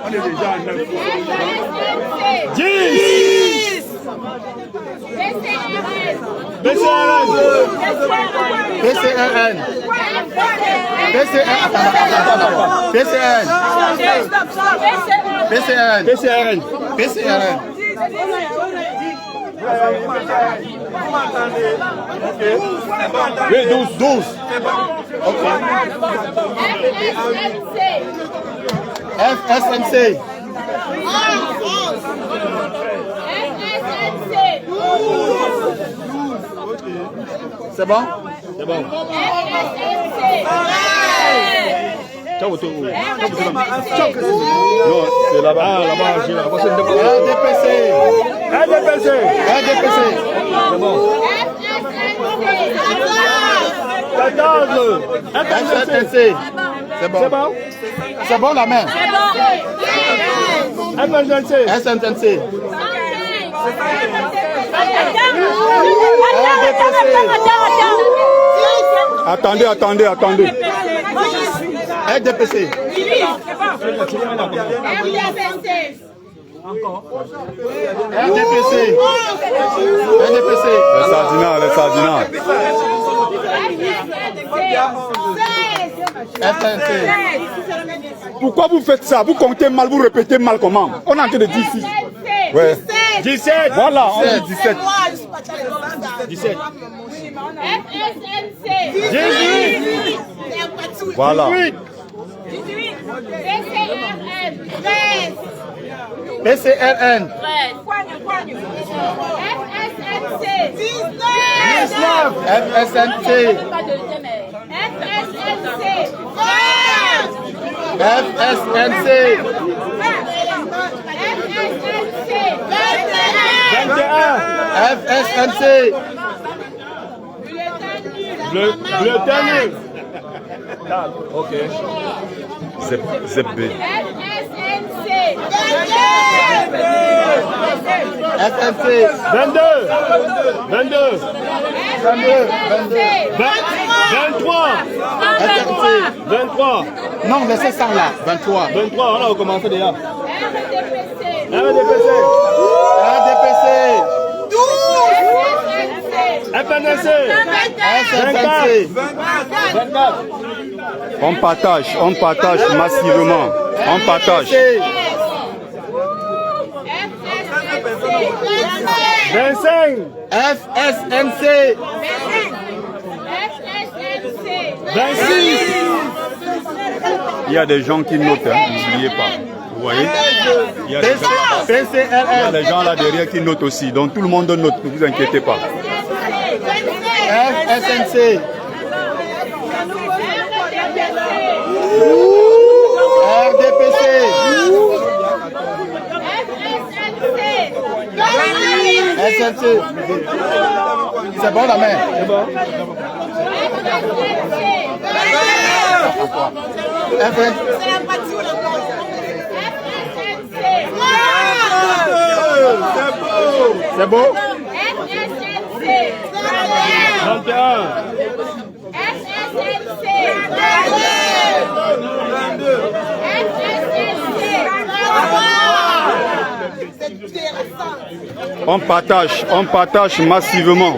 On est déjà à 9. 10. BCRN. PCRN. PCRN. PCRN. Oui, 12. 12. Ok. FSNC. C'est bon? C'est bon. Non, c'est là-bas. Ah, là-bas, c'est là-bas. RDPC. RDPC. RDPC. C'est bon. 14. FSNC. C'est bon. C'est bon. C'est bon la main. FSNC. SNC. Attendez. RDPC. RDPC. RDPC. Les sardinats. FNC. Pourquoi vous faites ça? Vous comptez mal, vous répétez mal comment? On est en train de dire ici. Ouais. 17. Voilà, on dit 17. 17. FSNC. 18. Voilà. 18. PCRN. 13. PCRN. 13. FSNC. 19. FSNC. FSNC. 21. FSNC. Le dernier. Ok. ZB. FNC. 22. 22. 23. 23. Non, laissez ça là. 23. 23, on a recommencé déjà. RDPC. RDPC. FNC. SNC. 24. On partage massivement. On partage. 25. FSNC. 26. Il y a des gens qui notent, hein, n'oubliez pas. Vous voyez? Il y a des gens là derrière qui notent aussi. Donc tout le monde note, ne vous inquiétez pas. FSNC. RDPC. SNC. C'est bon la main. C'est bon. C'est beau. 21. On partage massivement.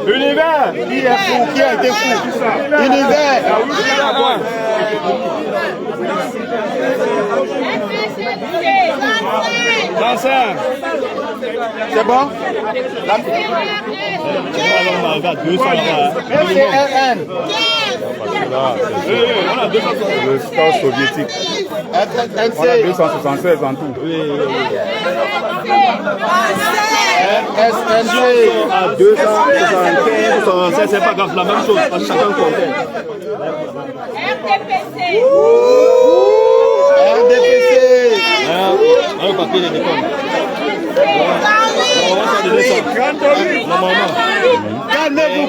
Univers. Qui est fou? Qui a été fou? Univers. C'est bon? PCRN. Le star soviétique. Voilà, 276 en tout. FSNC à 275, c'est pas grave, la même chose, parce que chacun comptait. RDPC. Un papier de décompte.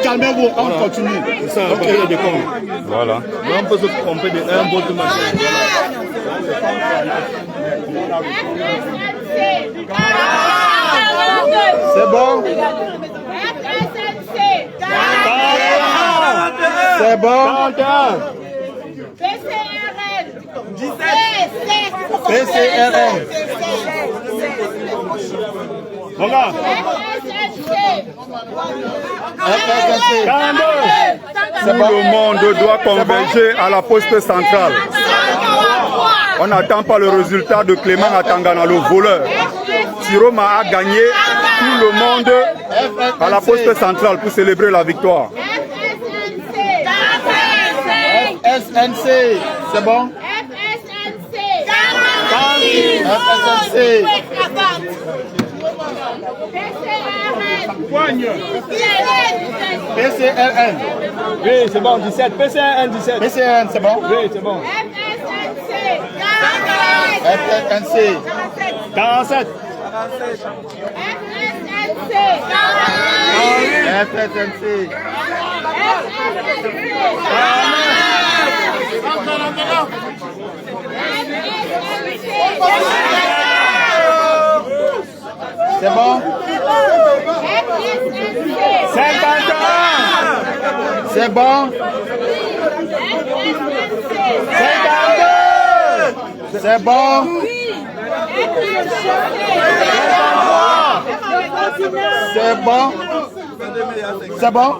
Calmez-vous, on continue. C'est ça, un papier de décompte. Voilà. Mais on peut se tromper de un bout de machin. C'est bon. C'est bon. PCRN. Regarde. Tout le monde doit converger à la poste centrale. On n'attend pas le résultat de Clément Atangana, le voleur. Tiroma a gagné, tout le monde à la poste centrale pour célébrer la victoire. FSNC, c'est bon. FSNC. PCRN. Oui, c'est bon, 17. PCRN, 17. PCRN, c'est bon. Oui, c'est bon. FSNC. 47. FSNC. C'est bon. 51. C'est bon. 52. C'est bon. C'est bon. C'est bon.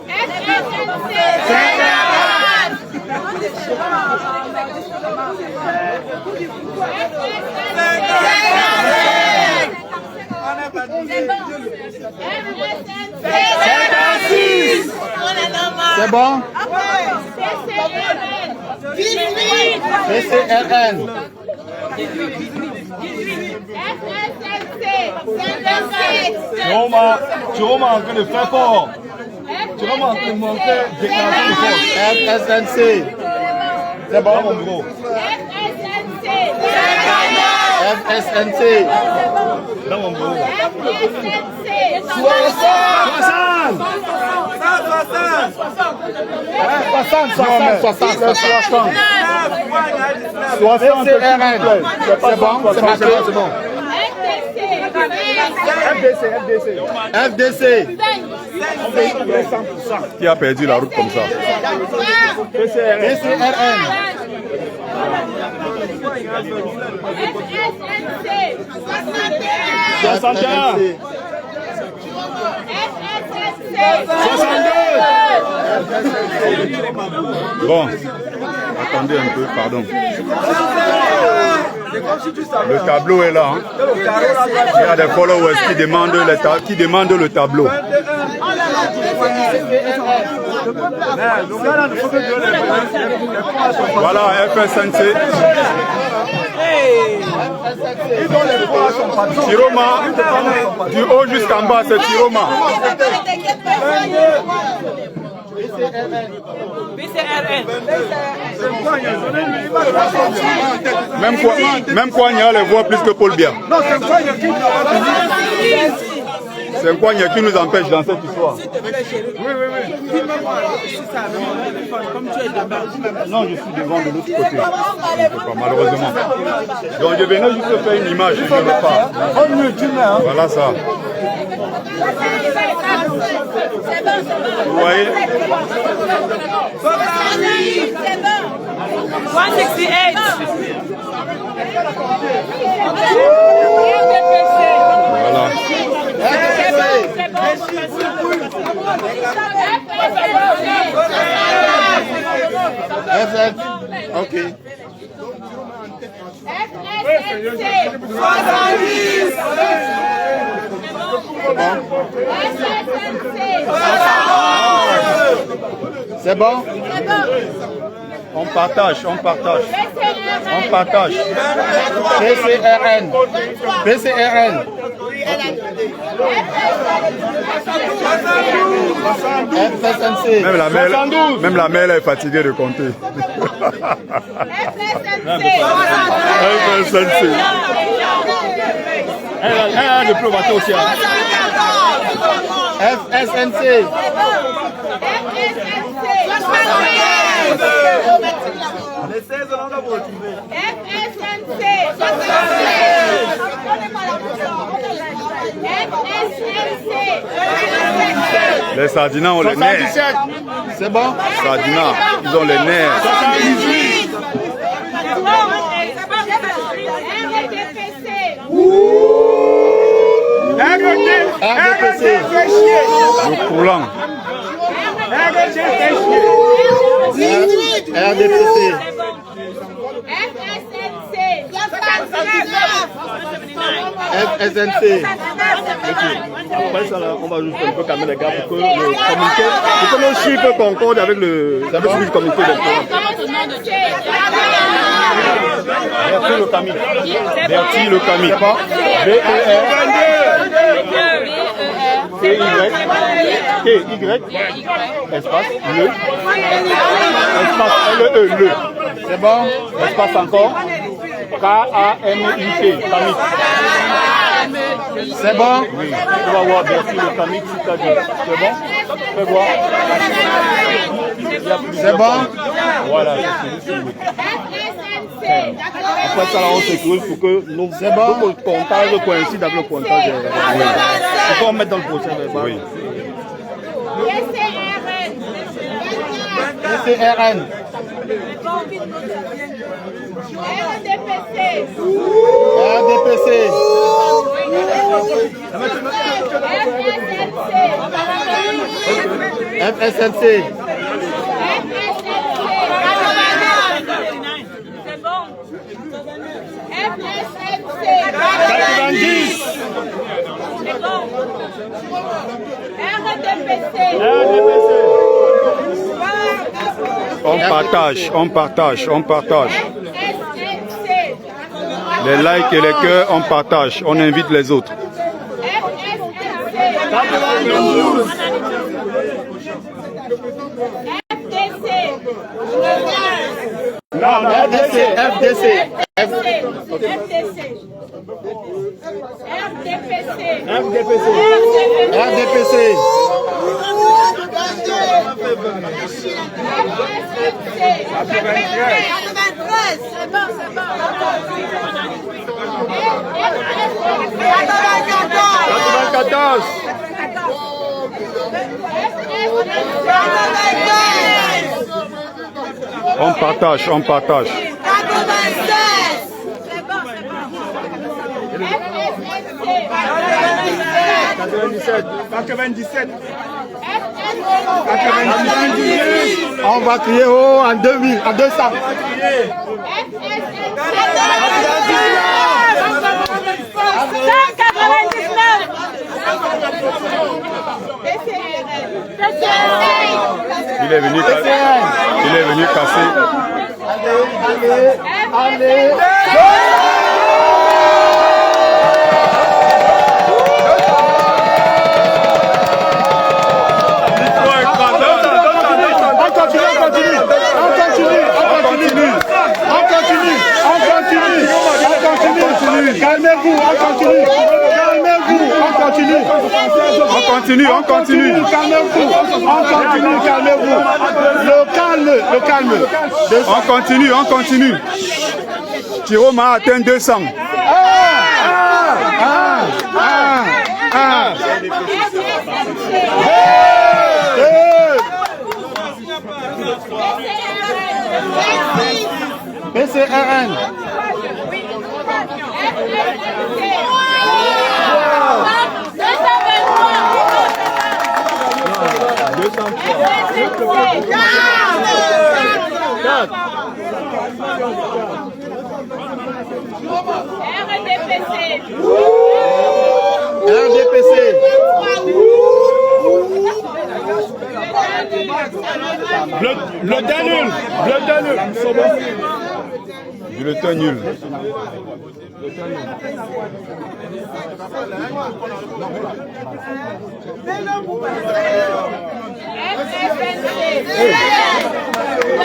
C'est bon. PCRN. Jérôme a en train de faire fort. Jérôme a en train de montrer déclaration de force. FSNC. C'est bon, mon gros. FSNC. Dans mon bureau. 60. 60, PCRN. C'est bon, c'est marqué. C'est bon. FDC. Qui a perdu la route comme ça? PCRN. 61. 62. Bon, attendez un peu, pardon. Le tableau est là. Hein. Il y a des followers qui demandent le tableau. Voilà, FSNC. Tiroma, du haut jusqu'en bas, c'est Tiroma. Même Kouania les voit plus que Paul Biya. C'est Kouania qui nous empêche dans cette histoire. Non, je suis devant de l'autre côté. Malheureusement. Donc je venais juste faire une image, je ne veux pas. Voilà ça. Vous voyez? 168. Voilà. Ok. C'est bon? On partage, on partage. On partage. PCRN. PCRN. FSNC. Même la mère est fatiguée de compter. FSNC. Elle a un diplomatie aussi. FSNC. Les 16 ans, on a retrouvé. Les Sardinats ont les nerfs. C'est bon? Sardinats, ils ont les nerfs. 78. RDPC. Le coulant. RDPC. FSNC. Après ça, là, on va juste un peu calmer les gars pour que nos chiffres concordent avec le suivi du communiqué d'électoral. Bertie le Camille. Bertie le Camille. B-E-R-T-Y. Espace le. Espace L-E. Le. C'est bon? Espace encore. K-A-M-I-T. Camille. C'est bon? Oui. Tu vas voir Bertie le Camille, tu t'as dit. C'est bon? Fais voir. C'est bon? Voilà. Après ça, là, on sécurise pour que nos comptages coïncident avec le comptage. Il faut en mettre dans le procès. Oui. PCRN. RDPC. FSNC. On partage, on partage, on partage. Les likes et les cœurs, on partage. On invite les autres. FDC. FDC. RDPC. On partage, on partage. 97. On va crier haut en 2000, en 200. Il est venu casser. Allez. Calmez-vous, on continue. Calmez-vous, on continue. On continue, on continue. Calmez-vous, on continue, calmez-vous. Le calme. On continue, on continue. Tiroma a atteint 200. PCRN. RDPC. Le Danube. Bulletin nul.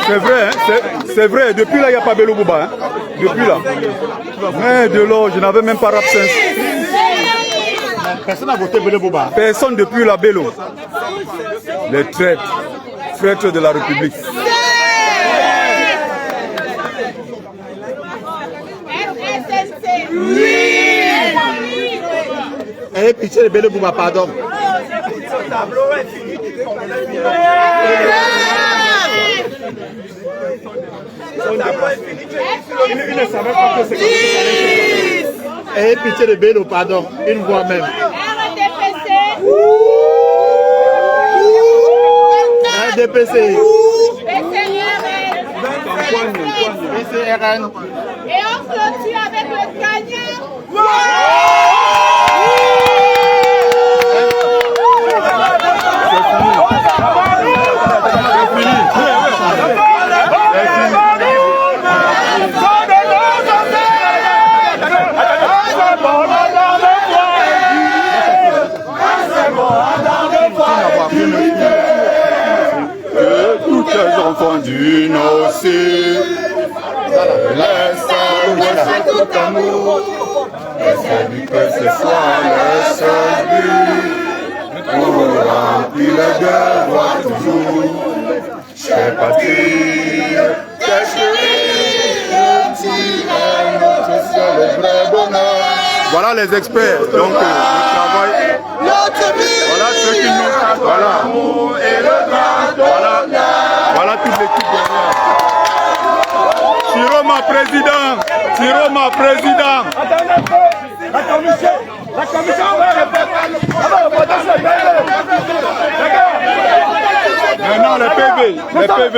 C'est vrai, hein? C'est vrai. Depuis là, il n'y a pas Bello Bouba. Hein? Depuis là. Mais de l'or, je n'avais même pas l'absence. Personne n'a voté Bello Bouba. Personne depuis la Bello. Les traîtres. Traîtres de la République. Eh, pitié de Bello Bouba, pardon. Eh, pitié de Bello, pardon. Une voix même. RDPC. PCRN. Et on clôture avec le gagnant. Enfants du Nocé, laisse tout amour, et que ce soit le seul but, pour remplir le devoir toujours, chère patrie, notre seul vrai bonheur. Voilà les experts, donc le travail, voilà ceux qui nous, voilà, voilà toute l'équipe derrière. Siro ma président, Siro ma président. La commission va Maintenant les PV, les PV.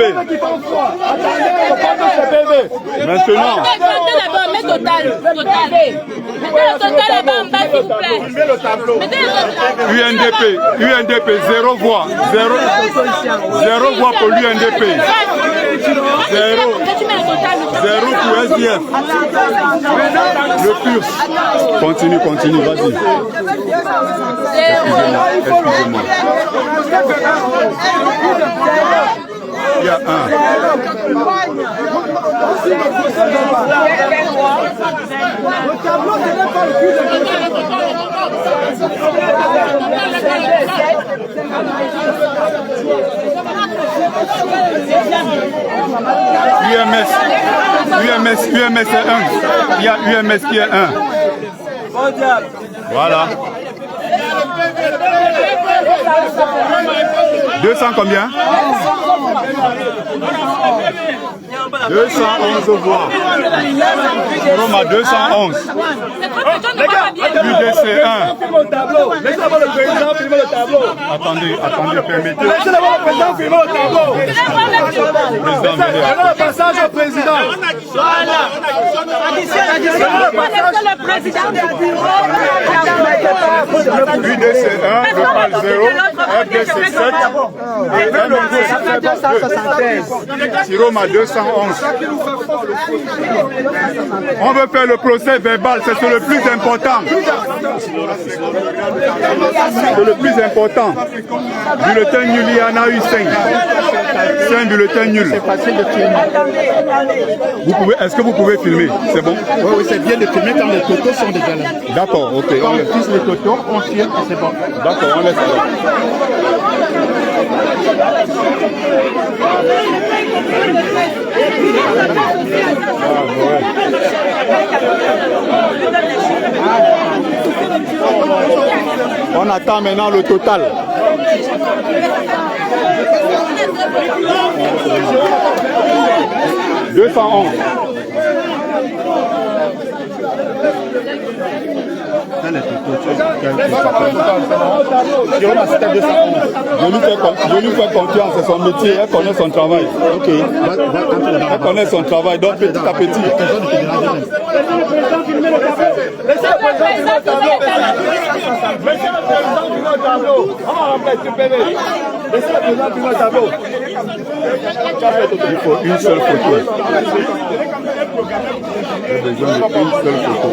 Maintenant. Mettez d'abord, mets total. Mettez le total là-bas en bas, s'il vous plaît. Mettez le total. UNDP, 0 voix. 0 voix pour l'UNDP. 0 pour SDF. Le PUR. Continue, vas-y. Excusez-moi. Il y a un. Le tableau, ce n'est pas le plus UMS est 1. Il y a UMS qui est 1. Voilà. 200 combien? 211 voix. Roma 211. UDC 1. Laissez d'abord le président filmer le tableau. Attendez, permettez. Laissez d'abord le président filmer le tableau. Président, Donnez le passage au président. Voilà. Le président UDC 1, Local 0, FDC 7, et MNC 2. Siroma 211. On veut faire le procès verbal, c'est le plus important. C'est le plus important. Bulletin nul, il y en a eu 5. 5 bulletins nuls. C'est facile de filmer. Est-ce que vous pouvez filmer? C'est bon? Oui, c'est bien de filmer quand les totaux sont déjà là. D'accord, ok. Quand on fiche les totaux, on filme et c'est bon. D'accord, on laisse ça. On attend maintenant le total. « 211. Je lui fais confiance, c'est son métier, elle connaît son travail. Ok. Elle connaît son travail, donc petit à petit. Laissez le président filmer le tableau. On va remplir le PV. Laissez le président filmer le tableau. Il faut une seule photo. J'ai besoin d'une seule photo.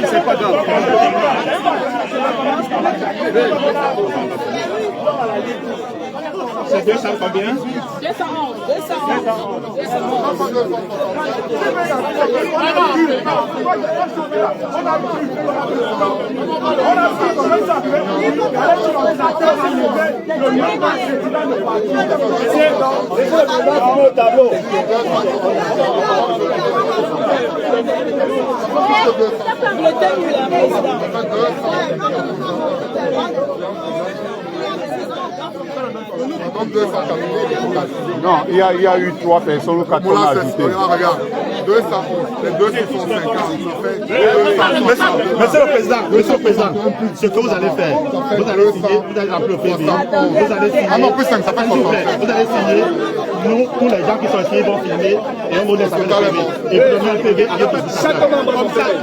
C'est pas grave. C'est 200 combien? 211. Non, il y a eu 3 personnes ou 4 qu'on a ajouté. Regarde, 200, les 250, ça fait 200. Monsieur le Président, ce que vous allez faire, vous allez signer, vous allez appeler au PV, vous allez signer, Ah non, plus 5, ça fait 60. vous allez signer, nous, tous les gens qui sont ici vont filmer, et on vous laisse avec le PV. Et vous donnez un PV avec tout ça.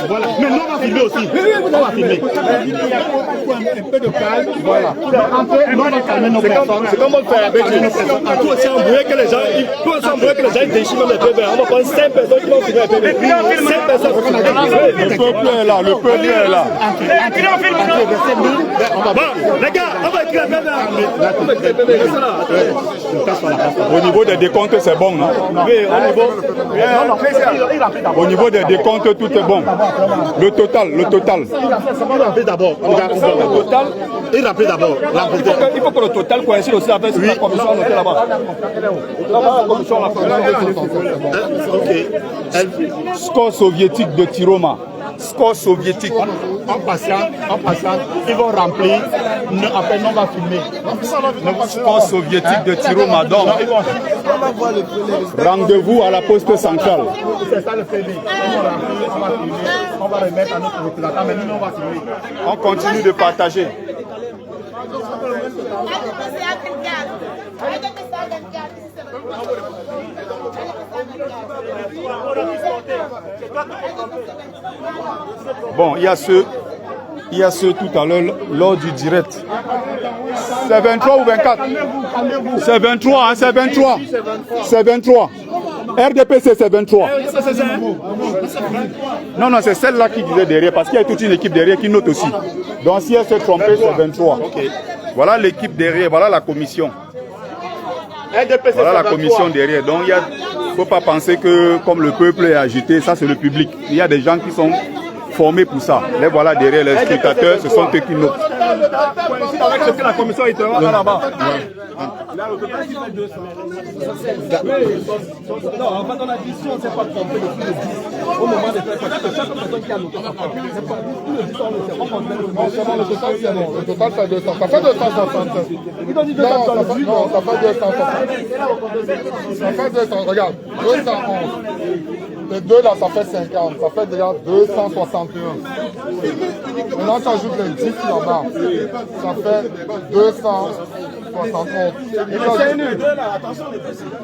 Voilà, mais nous on va filmer aussi, on va filmer. Un peu de calme. Voilà. Nous on va calmer nos personnes. C'est comme on fait avec nos personnes. À tout aussi embrouiller que les gens, déchirent même les PV. On va prendre 5 personnes qui vont filmer les PV. 5 personnes. Le peuple est là, le peuple est là. Bon, les gars, on va écrire la Au niveau des décomptes, c'est bon, non? Au niveau des décomptes, tout est bon. Le total. Il rappelle d'abord. Il rappelle d'abord. Il faut que le total coïncide aussi avec la commission notée là-bas. La commission l'a fait. Score soviétique de Tiroma. Score soviétique. En passant, ils vont remplir. Après, nous on va filmer. Score soviétique de Tiroma. Donc, rendez-vous à la poste centrale. C'est ça le PV. On va remettre à notre représentant, mais nous on va filmer. On continue de partager. Bon, il y a ceux tout à l'heure lors du direct. C'est 23 ou 24? C'est 23, hein, c'est 23. C'est 23. RDPC, c'est 23. Non, c'est celle-là qui disait derrière, parce qu'il y a toute une équipe derrière qui note aussi. Donc si elle s'est trompée, c'est 23. Voilà l'équipe derrière, voilà la commission. Voilà la commission derrière. Donc il ne faut pas penser que comme le peuple est agité, ça c'est le public. Il y a des gens qui sont formés pour ça. Les voilà derrière, les spectateurs, ce sont eux qui notent. Avec ce que la commission est là-bas. Là, le total, il fait 200. Non, en fait, dans l'addition, on ne s'est pas trompé de plus de 10. Au moment de faire chaque personne qui a noté, c'est pas plus de 10 ans, c'est pas compté. Non, seulement le total, c'est bon. Le total, c'est 200. Ça fait 260. Ils ont dit 260. Non, ça fait 260. Ça fait 200. Regarde, 211. Les deux là, ça fait 50. Ça fait déjà 261. Maintenant, tu ajoutes les 10 là-bas. Ça fait 271.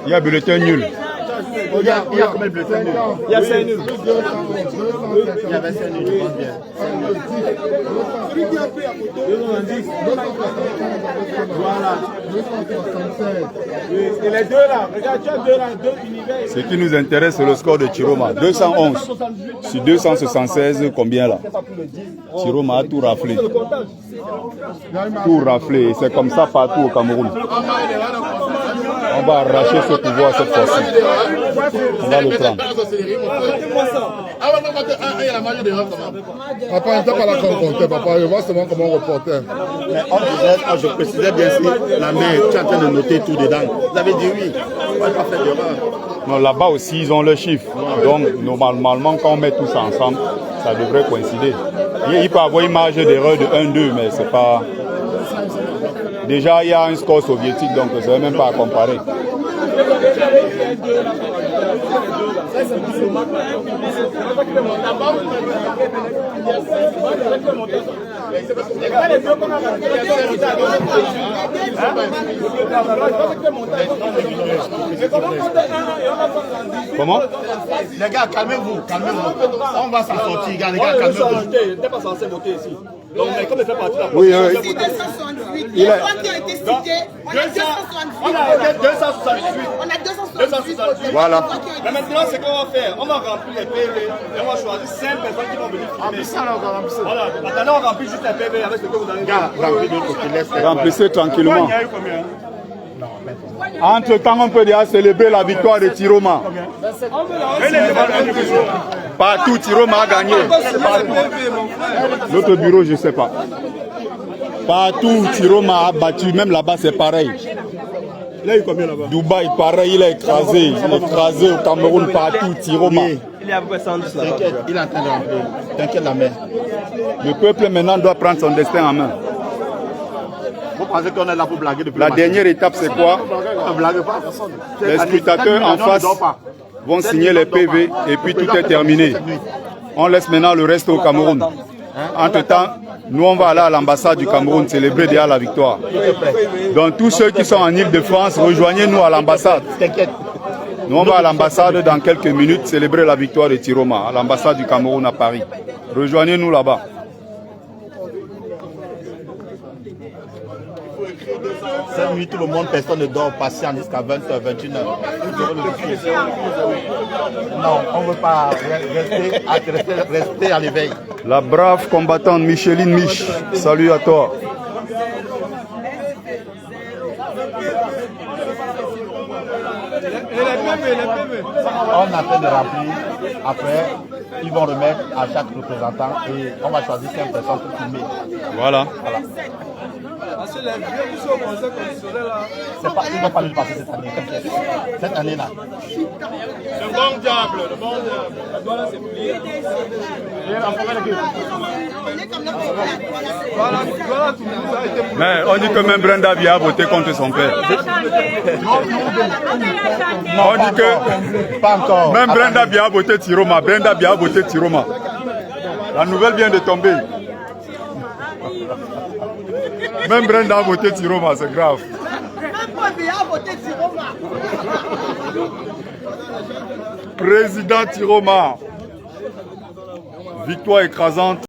Il y a bulletin nul. Regarde, il y a combien de bulletins nuls? Il y a 5 nuls. Il y avait 5 nuls, je pense bien. Voilà. Et les deux là, regarde, tu as deux là, deux univers. Ce qui nous intéresse, c'est le score de Tiroma. 211 sur 276, combien là? Tiroma a tout raflé. Tout raflé. Et c'est comme ça partout au Cameroun. On va arracher ce pouvoir cette fois-ci. On va le prendre. Papa, on ne t'a pas la compter, papa. Je vois seulement comment on reportait. Mais je précisais bien si la main, tu es en train de noter tout dedans. Vous avez dit oui. On va pas faire d'erreur. Non, là-bas aussi, ils ont le chiffre. Donc, normalement, quand on met tout ça ensemble, ça devrait coïncider. Il peut y avoir une marge d'erreur de 1-2, mais c'est pas... Déjà, il y a un score soviétique, donc je ne vais même pas à comparer. Comment? Les gars, calmez-vous, calmez-vous. On va s'en sortir, les gars, calmez-vous. Tu n'es pas censé voter ici. Donc, mais comme il fait partie de la Oui, Ici, 268. Les fois qui ont été cités, on a 268. On a 268. On a 268. Voilà. Mais maintenant, ce qu'on va faire, on va remplir les PV et on va choisir 5 personnes qui vont venir filmer. Voilà. Maintenant, on remplit juste les PV avec ce que vous allez faire. Remplissez tranquillement. Entre-temps, on peut déjà célébrer la victoire de Tiroma. Partout, Tiroma a gagné. L'autre bureau, je ne sais pas. Partout, Tiroma a battu. Même là-bas, c'est pareil. Il a eu combien là-bas? Dubaï, pareil, il a écrasé. Il a écrasé au Cameroun, partout, Tiroma. Il y a à peu près 110 là-bas. T'inquiète, il est en train de remplir. T'inquiète la main. Le peuple maintenant doit prendre son destin en main. Vous pensez qu'on est là pour blaguer depuis La dernière étape, c'est quoi? On ne blague pas. Les scrutateurs en face vont signer les PV et puis tout est terminé. On laisse maintenant le reste au Cameroun. Entre-temps, nous on va aller à l'ambassade du Cameroun célébrer déjà la victoire. Donc tous ceux qui sont en Île-de-France, rejoignez-nous à l'ambassade. Nous on va à l'ambassade dans quelques minutes célébrer la victoire de Tiroma, à l'ambassade du Cameroun à Paris. Rejoignez-nous là-bas. Cette nuit, tout le monde, personne ne dort, patient jusqu'à 20h, 21h. Non, on ne veut pas rester à l'éveil. La brave combattante Micheline Mich, salut à toi. On est en train de remplir. Après, ils vont remettre à chaque représentant et on va choisir 5 personnes pour filmer. Voilà. Parce que les vieux qui sont au conseil constitutionnel là. C'est pas, ils ne vont pas le passer cette année, t'inquiète. Cette année-là. Le bon diable, le bon diable. La douane c'est plié. Voilà, tout ça a été. Mais on dit que même Brenda Bia a voté contre son père. On dit que Pas encore. même Brenda Bia a voté Tiroma. Brenda Bia a voté Tiroma. La nouvelle vient de tomber. Même Brenda a voté Tiroma, c'est grave. Même moi, j'ai voté Tiroma. Président Tiroma. Victoire écrasante.